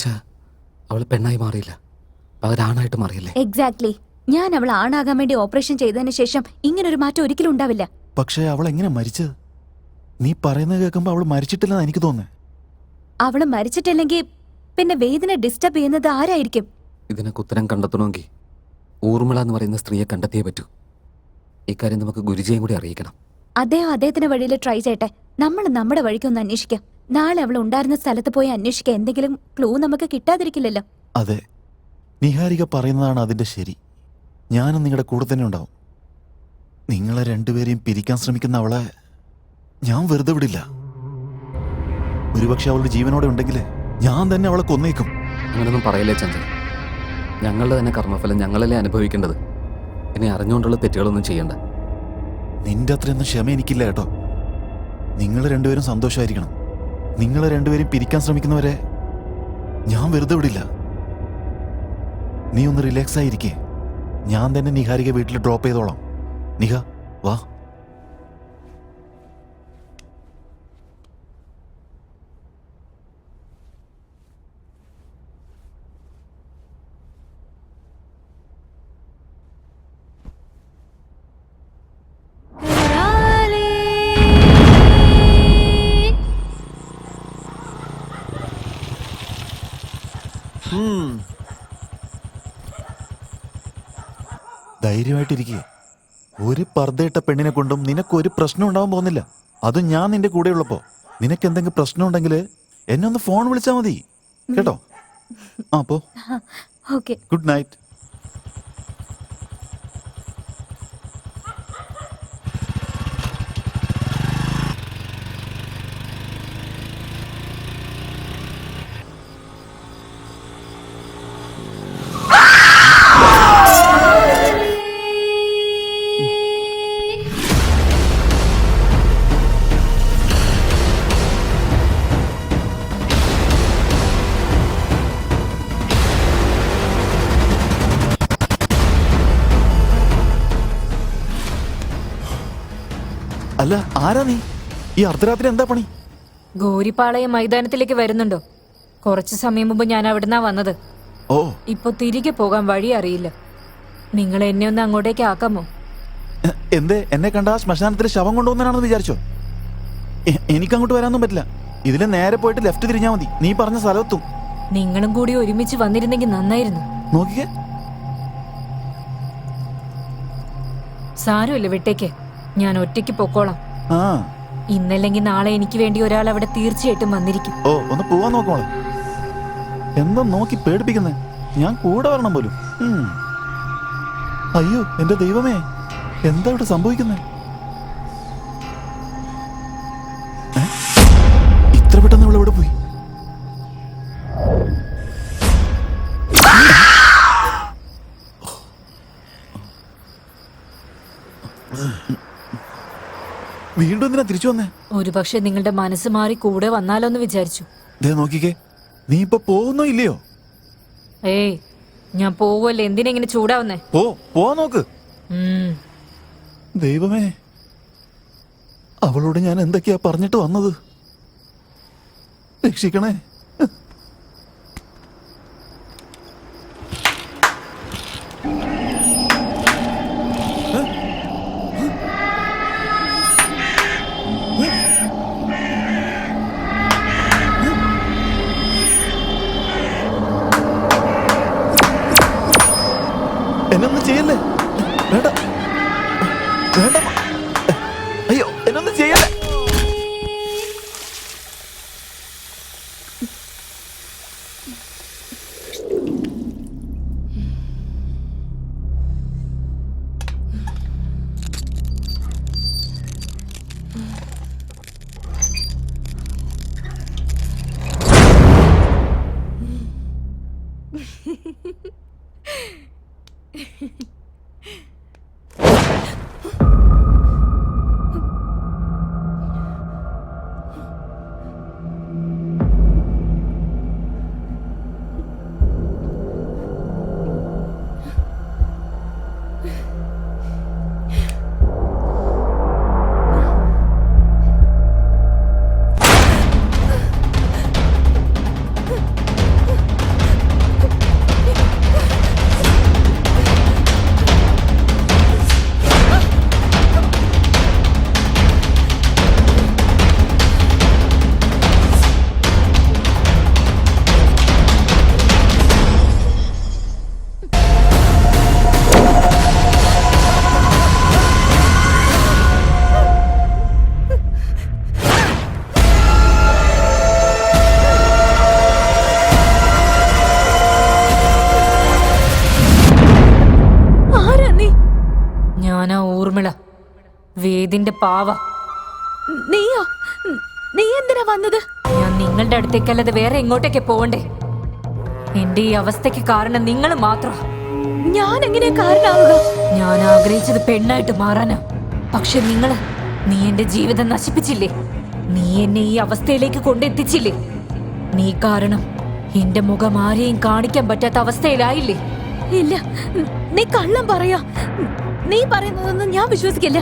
വെച്ചാ അവൾ പെണ്ണായി മാറിയില്ല, പകരാണായിട്ട് മാറിയല്ലേ? എക്സാക്ട്ലി. ഞാൻ അവൾ ആണാകാൻ വേണ്ടി ഓപ്പറേഷൻ ചെയ്തതിന് ശേഷം ഇങ്ങനൊരു മാറ്റം ഒരിക്കലും ഉണ്ടാവില്ല. പക്ഷേ അവൾ എങ്ങനെ മരിച്ചത്? നീ പറയുന്നത് കേൾക്കുമ്പോ അവൾ മരിച്ചിട്ടില്ലെന്ന് എനിക്ക് തോന്നുന്നു. അവള് മരിച്ചിട്ടില്ലെങ്കിൽ പിന്നെ വേദന ഡിസ്റ്റർബ് ചെയ്യുന്നത് ആരായിരിക്കും? ഇതിനൊക്കെ ഉത്തരം കണ്ടെത്തണമെങ്കിൽ ഊർമിള എന്ന് പറയുന്ന സ്ത്രീയെ കണ്ടെത്തിയേ പറ്റൂ. ഇക്കാര്യം നമുക്ക് ഗുരുജിയും കൂടി അറിയിക്കണം. അദ്ദേഹത്തിന്റെ വഴിയിൽ ട്രൈ ചെയ്യട്ടെ. നമ്മൾ നമ്മുടെ വഴിക്കൊന്ന് അന്വേഷിക്കാം. നാളെ അവൾ ഉണ്ടായിരുന്ന സ്ഥലത്ത് പോയി അന്വേഷിക്കാം. എന്തെങ്കിലും ക്ലൂ നമുക്ക് കിട്ടാതിരിക്കില്ലല്ലോ. അതെ, നിഹാരിക പറയുന്നതാണ് അതിന്റെ ശരി. ഞാനും നിങ്ങളുടെ കൂടെ തന്നെ ഉണ്ടാവും. നിങ്ങളെ രണ്ടുപേരെയും പിരിക്കാൻ ശ്രമിക്കുന്ന അവളെ ഞാൻ വെറുതെ വിടില്ല. ഒരുപക്ഷെ അവളുടെ ജീവനോടെ ഉണ്ടെങ്കിൽ ഞാൻ തന്നെ അവളെ കൊന്നേക്കും. അങ്ങനൊന്നും പറയല്ലേ ചന്ദ്രൻ. ഞങ്ങളുടെ തന്നെ കർമ്മഫലം ഞങ്ങളല്ലേ അനുഭവിക്കേണ്ടത്. ഇനി അറിഞ്ഞുകൊണ്ടുള്ള തെറ്റുകളൊന്നും ചെയ്യണ്ട. നിന്റെ അത്രയൊന്നും ക്ഷമ എനിക്കില്ല കേട്ടോ. നിങ്ങൾ രണ്ടുപേരും സന്തോഷമായിരിക്കണം. നിങ്ങളെ രണ്ടുപേരും പിരിക്കാൻ ശ്രമിക്കുന്നവരെ ഞാൻ വെറുതെ വിടില്ല. നീ ഒന്ന് റിലാക്സ് ആയിരിക്കേ. ഞാൻ തന്നെ നിഹാരിക വീട്ടിൽ ഡ്രോപ്പ് ചെയ്തോളാം. നിഹ വാ. ധൈര്യമായിട്ടിരിക്കേ. ഒരു പർദ്ദയിട്ട പെണ്ണിനെ കൊണ്ടും നിനക്കൊരു പ്രശ്നം ഉണ്ടാവാൻ പോകുന്നില്ല. അതും ഞാൻ നിന്റെ കൂടെ ഉള്ളപ്പോ. നിനക്ക് എന്തെങ്കിലും പ്രശ്നം ഉണ്ടെങ്കിൽ എന്നെ ഒന്ന് ഫോൺ വിളിച്ചാൽ മതി കേട്ടോ. അപ്പോ ഗുഡ് നൈറ്റ്. അല്ല, ആരാ നീ? ഈ അർദ്ധരാത്രി എന്താ പണി? ഗോരിപ്പാളയം മൈതാനത്തിലേക്ക് വരുന്നുണ്ടോ? കുറച്ചു സമയം മുമ്പ് ഞാൻ അവിടുന്നാ വന്നത്. ഓ, ഇപ്പൊ തിരികെ പോകാൻ വഴി അറിയില്ല. നിങ്ങൾ എന്നെ ഒന്ന് അങ്ങോട്ടേക്ക് ആക്കാമോ? എന്തേ, എന്നെ കണ്ട ശ്മശാനത്തിൽ ശവം കൊണ്ടുവന്നാണെന്ന് വിചാരിച്ചോ? എനിക്കങ്ങോട്ട് വരാനൊന്നും പറ്റില്ല. ഇതിലെ നേരെ പോയിട്ട് ലെഫ്റ്റ് തിരിഞ്ഞാ മതി. നീ പറഞ്ഞ സ്ഥലത്തും. നിങ്ങളും കൂടി ഒരുമിച്ച് വന്നിരുന്നെങ്കിൽ നന്നായിരുന്നു. നോക്കിക്കേ. സാരമില്ല, വിട്ടേക്ക്. ഞാൻ ഒറ്റയ്ക്ക് പൊക്കോളാം. ആ, ഇന്നല്ലെങ്കിൽ നാളെ എനിക്ക് വേണ്ടി ഒരാൾ അവിടെ തീർച്ചയായിട്ടും വന്നിരിക്കും. ഓ, ഒന്ന് പോവാൻ നോക്കോളെ. എന്താ നോക്കി പേടിപ്പിക്കുന്നേ? ഞാൻ കൂടെ വരണം പോലും. അയ്യോ എന്റെ ദൈവമേ, എന്താ ഇവിടെ സംഭവിക്കുന്നേ? ഇത്ര പെട്ടെന്ന് ഇവിടെ എവിടെ പോയി? വീണ്ടും എന്തിനാ തിരിച്ചു വന്നേ? ഒരുപക്ഷെ നിങ്ങളുടെ മനസ്സ് മാറി കൂടെ വന്നാലോന്ന് വിചാരിച്ചു. ദേ നോക്കിക്കേ, നീ ഇപ്പൊ പോകുന്നോ ഇല്ലയോ? ഏയ്, ഞാൻ പോവല്ലേ. എന്തിനെങ്ങനെ ചൂടാവുന്നേ? പോവാൻ നോക്ക്. ദൈവമേ, അവളോട് ഞാൻ എന്തൊക്കെയാ പറഞ്ഞിട്ട് വന്നത്? രക്ഷിക്കണേ. എന്നൊന്നും ചെയ്യല്ലേ. വേണ്ട വേണ്ട, അയ്യോ എന്നൊന്നും ചെയ്യല്ലേ. വേദിന്റെ പാവ. നീയോ? നീ എന്തിനാ വന്നത്? ഞാൻ നിങ്ങളുടെ അടുത്തേക്കല്ലാതെ വേറെ എങ്ങോട്ടേക്ക് പോവണ്ടേ? എന്റെ ഈ അവസ്ഥയ്ക്ക് കാരണം നിങ്ങൾ മാത്രം. ഞാൻ എങ്ങനെ കാരണമാവുക? ഞാൻ ആഗ്രഹിച്ചത് പെണ്ണായിട്ട് മാറാനാ. പക്ഷെ നീ എന്റെ ജീവിതം നശിപ്പിച്ചില്ലേ? നീ എന്നെ ഈ അവസ്ഥയിലേക്ക് കൊണ്ടെത്തിച്ചില്ലേ? നീ കാരണം എന്റെ മുഖം ആരെയും കാണിക്കാൻ പറ്റാത്ത അവസ്ഥയിലായില്ലേ? ഇല്ല, നീ കള്ളം പറയാ. നീ പറയുന്നതൊന്നും ഞാൻ വിശ്വസിക്കില്ല.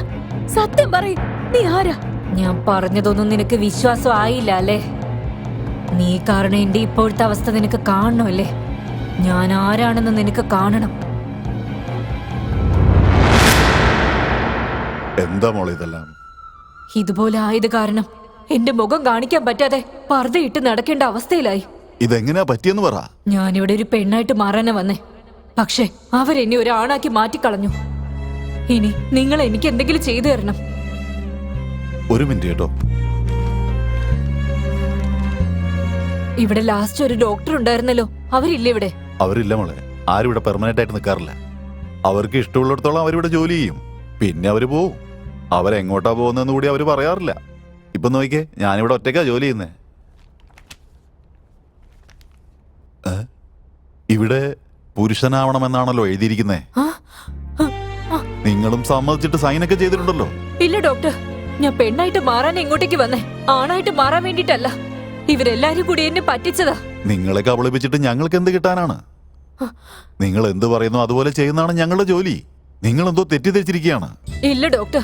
സത്യം പറയും. നീ ആരാ? ഞാൻ പറഞ്ഞതൊന്നും നിനക്ക് വിശ്വാസം ആയില്ല അല്ലേ? നീ കാരണം എന്റെ ഇപ്പോഴത്തെ അവസ്ഥ നിനക്ക് കാണണമല്ലേ? ഞാൻ ആരാണെന്ന് നിനക്ക് കാണണം. എന്താ മോളെ ഇതെല്ലാം? ഇതുപോലെ ആയത് കാരണം എന്റെ മുഖം കാണിക്കാൻ പറ്റാതെ പർദ്ദയിട്ട് നടക്കേണ്ട അവസ്ഥയിലായി. ഇതെങ്ങനെയാ പറ്റിയെന്ന് പറ. ഞാനിവിടെ ഒരു പെണ്ണായിട്ട് മാറാനാ വന്നേ. പക്ഷെ അവരെന്നെ ഒരു ആണാക്കി മാറ്റിക്കളഞ്ഞു. ഇനി നിങ്ങൾ എനിക്ക് എന്തെങ്കിലും ചെയ്തു തരണം. ഒരു മിനിറ്റ് കേട്ടോ. ഇവിടെ ലാസ്റ്റ് ഒരു ഡോക്ടർ ഉണ്ടായിരുന്നല്ലോ, അവരില്ല ഇവിടെ? അവരില്ല മോളെ. ആരും ഇവിടെ പെർമനന്റ് ആയിട്ട് നിൽക്കാറില്ല. അവർക്ക് ഇഷ്ടമുള്ളിടത്തോളം അവരിവിടെ ജോലി ചെയ്യും, പിന്നെ അവര് പോവും. അവരെങ്ങോട്ടാ പോകുന്നതെന്ന് കൂടി അവര് പറയാറില്ല. ഇപ്പൊ നോക്കിക്കേ, ഞാനിവിടെ ഒറ്റയ്ക്കാ ജോലി ചെയ്യുന്നേ. ഇവിടെ പുരുഷനാവണമെന്നാണല്ലോ എഴുതിയിരിക്കുന്നേ. നിങ്ങളും സമ്മതിച്ചിട്ട് സൈനൊക്കെ ചെയ്തിട്ടുണ്ടല്ലോ. ഇല്ല ഡോക്ടർ, ഞാൻ പെണ്ണായിട്ട് മാറാൻ എങ്ങോട്ടേക്ക് വന്നേ, ആണായിട്ട് മാറാൻ വേണ്ടിട്ടല്ല. ഇവരെല്ലാരും കൂടി എന്നെ പറ്റിച്ചതാ. നിങ്ങളെ കബളിപ്പിച്ചിട്ട് ഞങ്ങൾക്ക് എന്ത് കിട്ടാനാണ്? നിങ്ങൾ എന്ത് പറയുന്നു അതുപോലെ ചെയ്യുന്നതാണ് ഞങ്ങളുടെ ജോലി. നിങ്ങൾ എന്തോ തെറ്റിദ്ധരിച്ചിരിക്കുകയാണ്. ഇല്ല ഡോക്ടർ,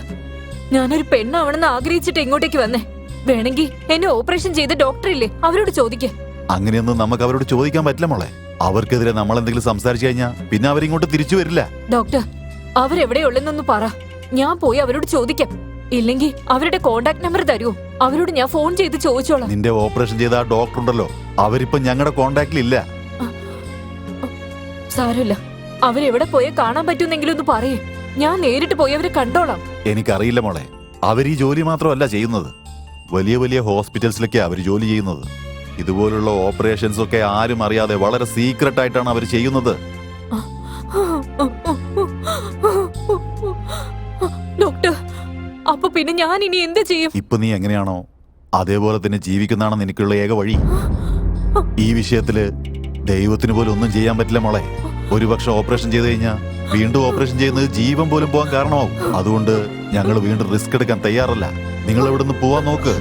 ഞാനൊരു പെണ്ണാവണമെന്ന് ആഗ്രഹിച്ചിട്ട് ഇങ്ങോട്ടേക്ക് വന്നേ. വേണമെങ്കിൽ എന്നെ ഓപ്പറേഷൻ ചെയ്ത ഡോക്ടർ ഇല്ലേ, അവരോട് ചോദിക്കേ. അങ്ങനെയൊന്നും നമുക്ക് അവരോട് ചോദിക്കാൻ പറ്റില്ല മോളെ. അവർക്കെതിരെ നമ്മൾ എന്തെങ്കിലും സംസാരിച്ചു കഴിഞ്ഞാൽ പിന്നെ അവരിങ്ങോട്ട് തിരിച്ചു വരില്ല. ഡോക്ടർ, അവരെവിടെയുള്ളെന്നൊന്ന് പറ, ഞാൻ പോയി അവരോട് ചോദിക്കാം. ഇല്ലെങ്കിൽ അവരുടെ കോണ്ടാക്ട് നമ്പർ തരുമോ? അവരോട് ഞാൻ ഫോൺ ചെയ്ത് ചോദിച്ചോളാം. നിന്റെ ഓപ്പറേഷൻ ചെയ്ത ആ ഡോക്ടർ ഉണ്ടല്ലോ, അവരിപ്പോ ഞങ്ങളുടെ കോണ്ടാക്റ്റിലില്ല. സാരമില്ല, അവരെവിടെ പോയാൽ കാണാൻ പറ്റുമെന്നെങ്കിലും ഒന്ന് പറയേ. ഞാൻ നേരിട്ട് പോയി അവരെ കണ്ടോളാം. എനിക്കറിയില്ല മോളെ. അവർ ഈ ജോലി മാത്രമല്ല ചെയ്യുന്നത്, വലിയ വലിയ ഹോസ്പിറ്റൽസിലൊക്കെ അവർ ജോലി ചെയ്യുന്നത്. ഇതുപോലുള്ള ഓപ്പറേഷൻസ് ഒക്കെ ആരും അറിയാതെ വളരെ സീക്രട്ട് ആയിട്ടാണ് അവർ ചെയ്യുന്നത്. ഡോക്ടർ, അപ്പൊ പിന്നെ ഞാൻ ഇനി എന്ത് ചെയ്യും? ഇപ്പൊ നീ എങ്ങനെയാണോ അതേപോലെ തന്നെ ജീവിക്കുന്നതാണ് എനിക്കുള്ള ഏക വഴി. ഈ വിഷയത്തില് ദൈവത്തിന് പോലും ഒന്നും ചെയ്യാൻ പറ്റില്ല മോളെ. ഒരുപക്ഷെ ഓപ്പറേഷൻ ചെയ്ത് കഴിഞ്ഞാൽ വീണ്ടും ഓപ്പറേഷൻ ചെയ്യുന്നത് ജീവൻ പോലും പോകാൻ കാരണമാവും. അതുകൊണ്ട് ഞങ്ങൾ വീണ്ടും റിസ്ക് എടുക്കാൻ തയ്യാറല്ല. നിങ്ങൾ ഇവിടുന്ന് പോവാൻ നോക്ക്.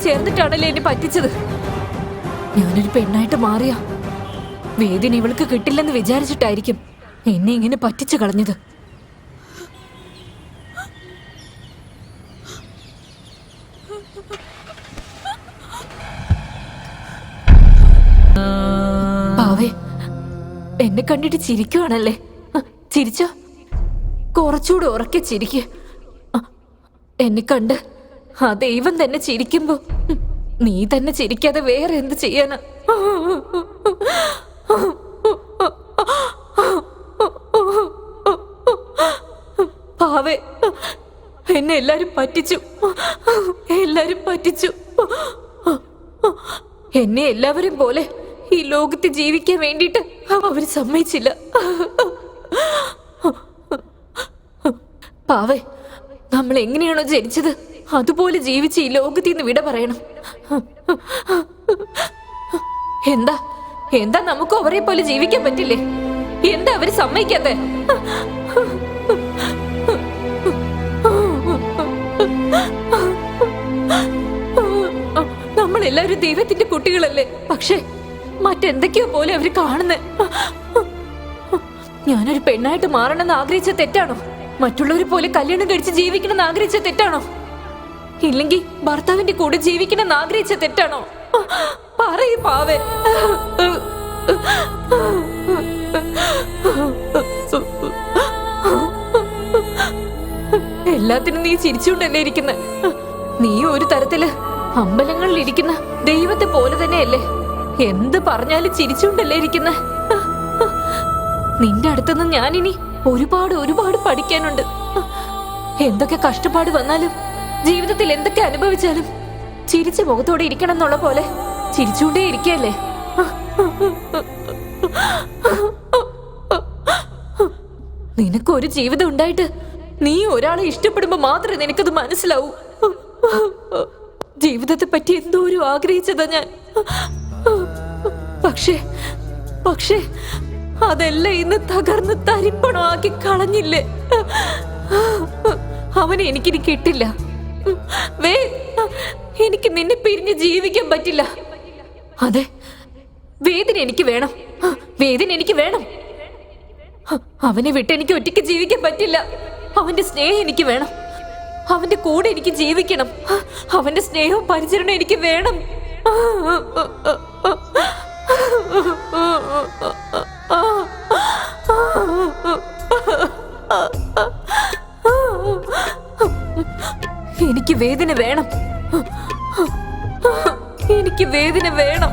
ചേർന്നിട്ടാണല്ലേ എന്നെ പറ്റിച്ചത്. ഞാനൊരു പെണ്ണായിട്ട് മാറിയ വേദിന ഇവൾക്ക് കിട്ടില്ലെന്ന് വിചാരിച്ചിട്ടായിരിക്കും എന്നെ ഇങ്ങനെ പറ്റിച്ചു കളഞ്ഞത്. പാവേ, എന്നെ കണ്ടിട്ട് ചിരിക്കുവാണല്ലേ? ചിരിച്ചോ? കുറച്ചുകൂടെ ഉറക്കെ ചിരിക്ക്. എന്നെ കണ്ട് ആ ദൈവം തന്നെ ചിരിക്കുമ്പോ നീ തന്നെ ചിരിക്കാതെ വേറെ എന്ത് ചെയ്യാനാ? പാവേ, എന്നെ എല്ലാരും പറ്റിച്ചു. എന്നെ എല്ലാവരും പോലെ ഈ ലോകത്ത് ജീവിക്കാൻ വേണ്ടിട്ട് അവര് സമ്മതിച്ചില്ല. പാവേ, നമ്മൾ എങ്ങനെയാണോ ജനിച്ചത് അതുപോലെ ജീവിച്ച് ഈ ലോകത്തിൽ നിന്ന് വിട പറയണം. എന്താ നമുക്ക് അവരെ പോലെ ജീവിക്കാൻ പറ്റില്ലേ? എന്താ അവര് സമ്മതിക്കാത്തെ? നമ്മളെല്ലാവരും ദൈവത്തിന്റെ കുട്ടികളല്ലേ? പക്ഷെ മറ്റെന്തൊക്കെയോ പോലെ അവര് കാണുന്നേ. ഞാനൊരു പെണ്ണായിട്ട് മാറണമെന്ന് ആഗ്രഹിച്ച തെറ്റാണോ? മറ്റുള്ളവരെ പോലെ കല്യാണം കഴിച്ച് ജീവിക്കണമെന്ന് ആഗ്രഹിച്ച തെറ്റാണോ? ഇല്ലെങ്കിൽ ഭർത്താവിന്റെ കൂടെ ജീവിക്കണമെന്ന് ആഗ്രഹിച്ച തെറ്റാണോ? പറയൂ പാവേ. എല്ലാത്തിനും നീ ചിരിച്ചുകൊണ്ടല്ലേ ഇരിക്കുന്നെ? നീ ഒരു തരത്തില് അമ്പലങ്ങളിൽ ഇരിക്കുന്ന ദൈവത്തെ പോലെ തന്നെയല്ലേ? എന്ത് പറഞ്ഞാലും ചിരിച്ചുകൊണ്ടല്ലേ ഇരിക്കുന്നെ? നിന്റെ അടുത്തുനിന്ന് ഞാനിനി ഒരുപാട് ഒരുപാട് പഠിക്കാനുണ്ട്. എന്തൊക്കെ കഷ്ടപ്പാട് വന്നാലും ജീവിതത്തിൽ എന്തൊക്കെ അനുഭവിച്ചാലും ചിരിച്ച മുഖത്തോടെ ഇരിക്കണം എന്നുള്ള പോലെ ചിരിച്ചുകൊണ്ടേ ഇരിക്കല്ലേ? നിനക്കൊരു ജീവിതം ഉണ്ടായിട്ട് നീ ഒരാളെ ഇഷ്ടപ്പെടുമ്പോ മാത്രമേ നിനക്കത് മനസ്സിലാവൂ. ജീവിതത്തെ പറ്റി എന്തോരം ആഗ്രഹിച്ചതാ ഞാൻ. പക്ഷേ അതെല്ലാം ഇന്ന് തകർന്ന് തരിപ്പണമാക്കി കളഞ്ഞില്ലേ? അവനെ എനിക്കിനി കിട്ടില്ല. എനിക്ക് നിന്നെ പിരിഞ്ഞ് ജീവിക്കാൻ പറ്റില്ല. അതെ, വേദന എനിക്ക് വേണം. വേദന എനിക്ക് വേണം. അവനെ വിട്ട് എനിക്ക് ഒറ്റയ്ക്ക് ജീവിക്കാൻ പറ്റില്ല. അവന്റെ സ്നേഹം എനിക്ക് വേണം. അവന്റെ കൂടെ എനിക്ക് ജീവിക്കണം. അവന്റെ സ്നേഹവും പരിചരണവും എനിക്ക് വേണം. എനിക്ക് വേദന വേണം. എനിക്ക് വേദന വേണം.